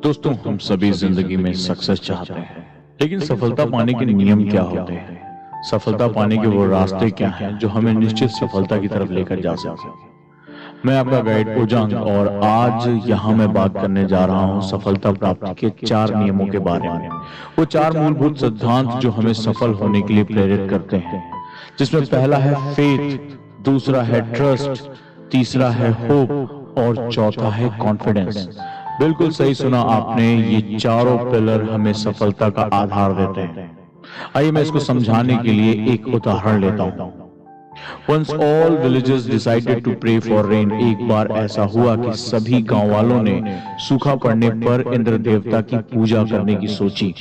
दोस्तों, हम सभी जिंदगी में सक्सेस चाहते हैं, लेकिन सफलता पाने के नियम क्या होते हैं? सफलता पाने के वो रास्ते क्या हैं जो हमें निश्चित सफलता की तरफ लेकर जा सके? मैं आपका गाइड उजांग और आज यहाँ मैं बात करने जा रहा हूँ सफलता प्राप्ति के 4 नियमों के बारे में। वो 4 मूलभूत सिद्धांत जो हमें सफल होने के लिए प्रेरित करते हैं, जिसमें पहला है फेथ, दूसरा है ट्रस्ट, तीसरा है होप और चौथा है कॉन्फिडेंस। बिल्कुल सही सुना आपने, ये चारों पिलर हमें सफलता का आधार देते हैं। आइए मैं इसको समझाने के लिए एक उदाहरण लेता हूं। Once all villages decided to pray for rain। एक बार ऐसा हुआ कि सभी गांव वालों ने सूखा पड़ने पर इंद्र देवता की पूजा करने की सोची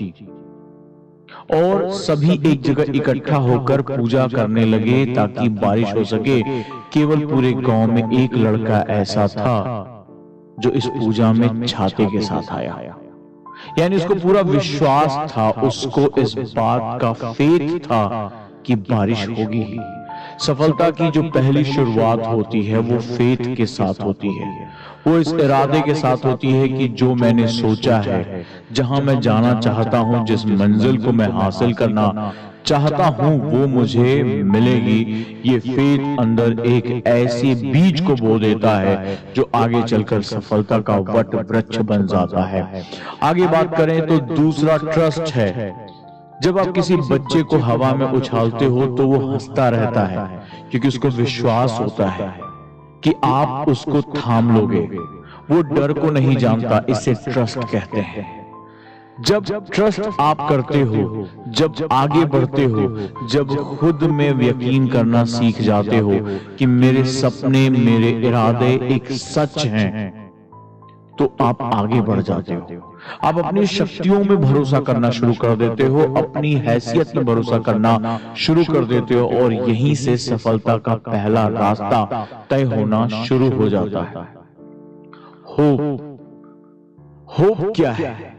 और सभी एक जगह इकट्ठा होकर पूजा करने लगे ताकि बारिश हो सके। केवल पूरे गांव में एक लड़का ऐसा था जो इस पूजा में छाते के साथ आया, यानी उसको पूरा विश्वास था, उसको इस बात का फेथ था कि बारिश होगी ही। सफलता की जो पहली शुरुआत होती है वो फेथ के साथ होती है। वो इस इरादे के साथ होती है कि जो मैंने सोचा है, जहां मैं जाना चाहता हूं, जिस मंजिल को मैं हासिल करना चाहता हूं, वो मुझे मिलेगी। ये फेथ अंदर एक ऐसे बीज को बो देता है जो आगे चलकर सफलता का वट वृक्ष बन जाता है। आगे बात करें तो दूसरा ट्रस्ट है। जब आप किसी बच्चे को हवा में उछालते हो तो वो हंसता रहता है क्योंकि उसको विश्वास होता है कि आप उसको थाम लोगे। वो डर को नहीं जानता, इसे ट्रस्ट कहते हैं। जब ट्रस्ट आप करते हो, जब आगे बढ़ते हो, जब खुद में यकीन करना सीख जाते हो कि मेरे सपने, मेरे इरादे एक सच हैं, तो आप आगे बढ़ जाते हो। आप अपनी शक्तियों में भरोसा करना शुरू कर देते हो, अपनी हैसियत में भरोसा करना शुरू कर देते हो और यहीं से सफलता का पहला रास्ता तय होना शुरू हो जाता है। होप क्या है?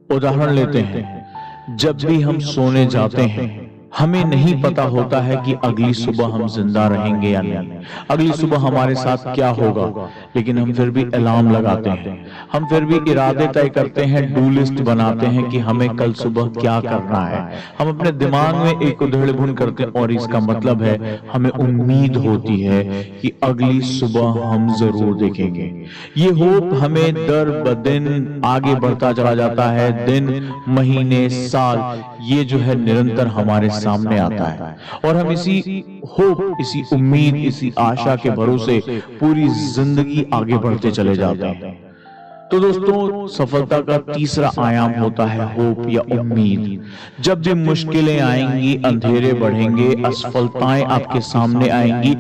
उदाहरण लेते हैं। जब भी हम सोने जाते हैं, हमें नहीं पता होता है कि अगली सुबह हम जिंदा रहेंगे या नहीं, अगली सुबह हमारे साथ क्या होगा, लेकिन हम फिर भी अलार्म लगाते हैं, हम फिर भी इरादे तय करते हैं, डू लिस्ट बनाते हैं कि हमें कल सुबह क्या करना है। हम अपने दिमाग में एक उधेड़-बुन करते हैं और इसका मतलब है हमें उम्मीद होती है कि अगली सुबह हम जरूर देखेंगे। ये होप हमें दर ब दिन आगे बढ़ता चला जाता है, दिन, महीने, साल, ये जो है निरंतर हमारे सामने आता है और हम इसी होप, इसी उम्मीद, इसी आशा के भरोसे पूरी जिंदगी आगे बढ़ते चले जाते हैं। तो दोस्तों, सफलता का तीसरा आयाम होता है होप या उम्मीद। जब भी मुश्किलें आएंगी, अंधेरे बढ़ेंगे, असफलताएं आपके सामने आएंगी,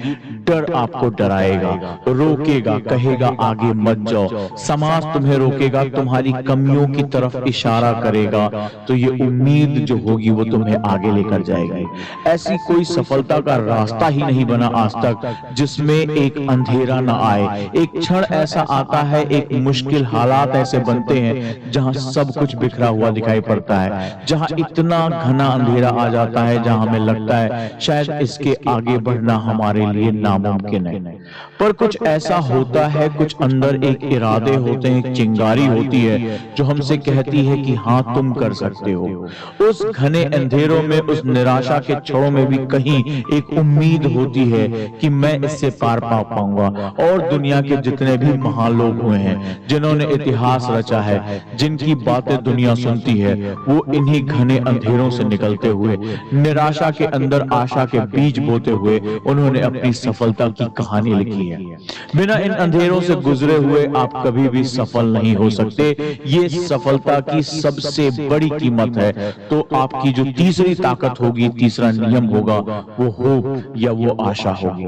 डर आपको डराएगा, रोकेगा, कहेगा आगे मत जाओ, समाज तुम्हें रोकेगा, तुम्हारी कमियों की तरफ इशारा करेगा, तो ये उम्मीद जो होगी वो तुम्हें आगे लेकर जाएगी। ऐसी कोई सफलता का रास्ता ही नहीं बना आज तक जिसमें एक अंधेरा ना आए। एक क्षण ऐसा आता है, एक मुश्किल हालात ऐसे बनते हैं जहां सब कुछ बिखरा हुआ दिखाई पड़ता है, जहां इतना घना अंधेरा आ जाता है, जहां हमें लगता है शायद इसके आगे बढ़ना हमारे लिए नामुमकिन है। पर कुछ ऐसा होता है, कुछ अंदर एक इरादे होते हैं, एक चिंगारी होती है जो हमसे कहती है कि हाँ, तुम कर सकते हो। उस घने अंधेरों में, उस निराशा के क्षणों में भी कहीं एक उम्मीद होती है कि मैं इससे पार पा पाऊंगा। और दुनिया के जितने भी महान लोग हुए हैं, जिन्होंने इतिहास रचा है, जिनकी बातें दुनिया सुनती है, वो इन्हीं घने अंधेरों से निकलते हुए, निराशा के अंदर आशा के बीज बोते हुए, उन्होंने अपनी सफलता की कहानी लिखी है। बिना इन अंधेरों से गुजरे हुए आप कभी भी सफल नहीं हो सकते। ये सफलता की सबसे बड़ी कीमत है। तो आपकी जो तीसरी ताकत होगी, तीसरा नियम होगा, वो होप या वो आशा होगी।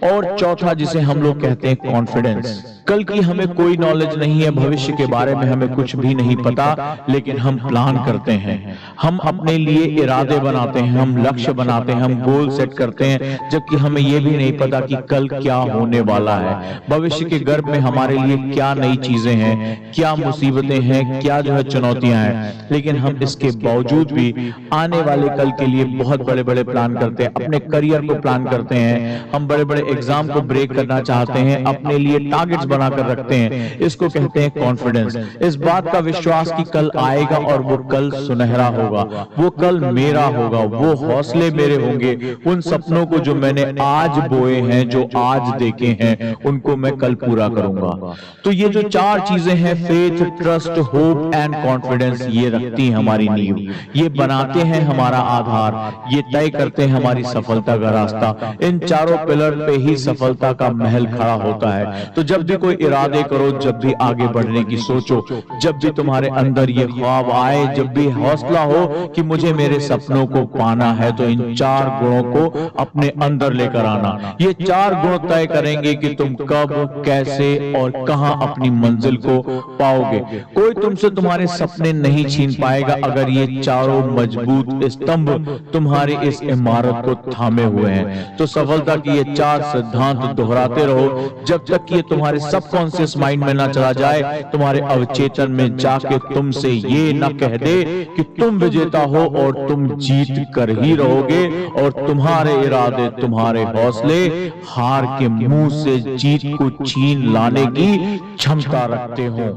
और चौथा, जिसे हम लोग कहते हैं कॉन्फिडेंस। कल की हमें कोई नॉलेज नहीं है, भविष्य के बारे में हमें कुछ भी नहीं पता, लेकिन हम प्लान करते हैं, हम अपने लिए इरादे बनाते हैं, हम लक्ष्य बनाते हैं, हम गोल सेट करते हैं, जबकि हमें यह भी नहीं पता कि कल क्या होने वाला है, भविष्य के गर्भ में हमारे लिए क्या नई चीजें हैं, क्या मुसीबतें हैं, क्या जो है चुनौतियां हैं। लेकिन हम इसके बावजूद भी आने वाले कल के लिए बहुत बड़े बड़े प्लान करते हैं, अपने करियर को प्लान करते हैं, हम बड़े बड़े एग्जाम को ब्रेक करना चाहते हैं, अपने लिए टारगेट्स बनाकर रखते हैं, इसको कहते हैं कॉन्फिडेंस। इस बात का विश्वास कि कल आएगा और वो कल सुनहरा होगा, वो कल मेरा होगा, वो हौसले मेरे होंगे, उन सपनों को जो मैंने आज बोए हैं, जो आज देखे हैं, उनको मैं कल पूरा करूंगा। तो ये जो चार चीजें हैं, faith, trust, hope and confidence, ये रखती हैं हमारी नींव, ये बनाते हैं हमारा आधार, ये तय करते हैं हमारी सफलता का रास्ता। इन चारों पिलर पे ही सफलता का महल खड़ा होता है। तो जब भी कोई इरादे करो, जब भी आगे बढ़ने की सोचो, जब भी तुम्हारे अंदर ये ख्वाब आए, जब भी हौसला हो कि मुझे मेरे सपनों को पाना है, तो इन चार गुणों को अपने अंदर लेकर आना। ये चार गुण तय करेंगे कि तुम कब, कैसे और कहां अपनी मंजिल को पाओगे। कोई तुमसे तुम्हारे सपने नहीं छीन पाएगा अगर ये चारों मजबूत स्तंभ तुम्हारी इस इमारत को थामे हुए हैं। तो सफलता की ये चार सिद्धांत दोहराते रहो जब तक कि ये तुम्हारे सबकॉन्शियस माइंड में ना चला जाए, तुम्हारे अवचेतन में जाके तुमसे ये ना कह दे कि तुम विजेता हो, और तुम जीत कर ही रहोगे, और तुम्हारे इरादे, तुम्हारे हौसले हार के मुंह से जीत को छीन लाने की क्षमता रखते हो।